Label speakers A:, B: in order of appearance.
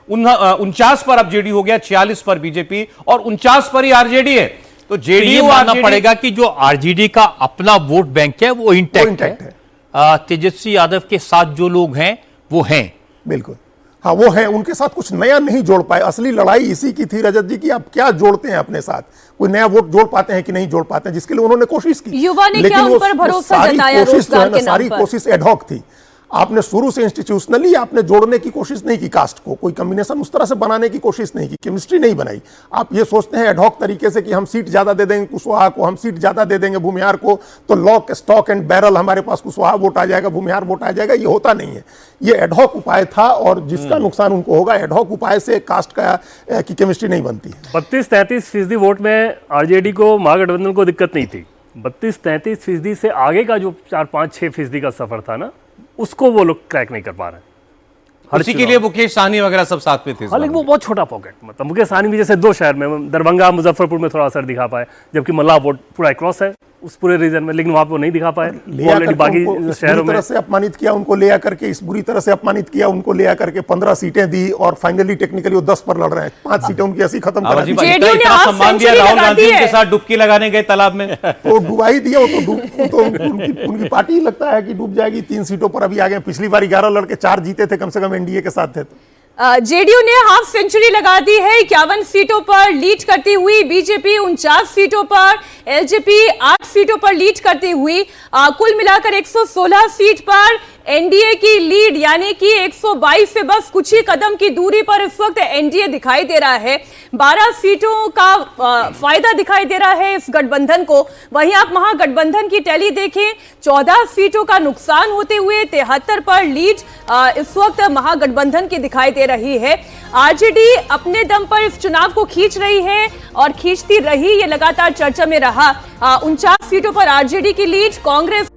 A: 49 पर अब जेडीयू हो गया, 46 पर बीजेपी और 49 पर ही आरजेडी है। तो जेडीयू
B: मानना पड़ेगा कि जो आरजेडी का अपना वोट बैंक है वो इंटैक्ट है। तेजस्वी यादव के साथ जो लोग हैं वो हैं,
C: बिल्कुल हाँ वो है, उनके साथ कुछ नया नहीं जोड़ पाए। असली लड़ाई इसी की थी रजत जी की आप क्या जोड़ते हैं अपने साथ, कोई नया वोट जोड़ पाते हैं कि नहीं जोड़ पाते हैं, जिसके लिए उन्होंने कोशिश की।
D: युवा ने क्या उन पर भरोसा जताया रोजगार के नाम पर?
C: कोशिश एडहॉक थी। आपने शुरू से इंस्टीट्यूशनली आपने जोड़ने की कोशिश नहीं की, कास्ट को कोई कॉम्बिनेशन उस तरह से बनाने की कोशिश नहीं की, केमिस्ट्री नहीं बनाई। आप ये सोचते हैं एडहॉक तरीके से कि हम सीट ज्यादा दे देंगे कुशवाहा को, हम सीट ज्यादा दे देंगे भूमिहार को, तो लॉक स्टॉक एंड बैरल हमारे पास कुशवाहा वोट आ जाएगा, भूमिहार वोट आ जाएगा। ये होता नहीं है, ये एडहॉक उपाय था और जिसका नुकसान उनको होगा। एडहॉक उपाय से कास्ट का की केमिस्ट्री नहीं बनती है।
E: 32-33% वोट में आरजेडी को, महागठबंधन को दिक्कत नहीं थी। 32-33% से आगे का जो 4-5-6% का सफर था ना, उसको वो लोग क्रैक नहीं कर पा रहे।
A: उसी के लिए मुकेश सहनी वगैरह सब साथ में थे।
E: हाँ, लेकिन वो बहुत छोटा पॉकेट, मतलब मुकेश सहनी भी जैसे 2 शहर में, दरभंगा मुजफ्फरपुर में थोड़ा असर दिखा पाए, जबकि मल्लाह वोट पूरा क्रॉस है उस पूरे रीजन में, लेकिन वहां पे वो नहीं दिखा पाए। ऑलरेडी बाकी शहरों में
C: से अपमानित किया, उनको ले आकर के इस बुरी तरह से अपमानित किया, उनको ले आकर के 15 सीटें दी और फाइनली टेक्निकली वो 10 पर लड़ रहे हैं। 5 सीटें उनकी ऐसी खत्म करा दी।
A: इतना सम्मान दिया, राहुल गांधी उनके साथ डुबकी लगाने गए तालाब में,
C: तो डुबा ही दिया। तो उनकी पार्टी लगता है कि डूब जाएगी। 3 सीटों पर अभी आ गए। पिछली बार 11 लड़के 4 जीते थे, कम से कम एनडीए के साथ थे।
D: जेडीयू ने हाफ सेंचुरी लगा दी है, 51 सीटों पर लीड करती हुई। बीजेपी 49 सीटों पर, एलजेपी 8 सीटों पर लीड करती हुई। कुल मिलाकर 116 सीट पर एनडीए की लीड, यानी कि 122 से बस कुछ ही कदम की दूरी पर इस वक्त एनडीए दिखाई दे रहा है। 12 सीटों का फायदा दिखाई दे रहा है इस गठबंधन को। वहीं आप महागठबंधन की टैली देखें, 14 सीटों का नुकसान होते हुए 73 पर लीड इस वक्त महागठबंधन की दिखाई दे रही है। आरजेडी अपने दम पर इस चुनाव को खींच रही है और खींचती रही, ये लगातार चर्चा में रहा। 49 सीटों पर आरजेडी की लीड। कांग्रेस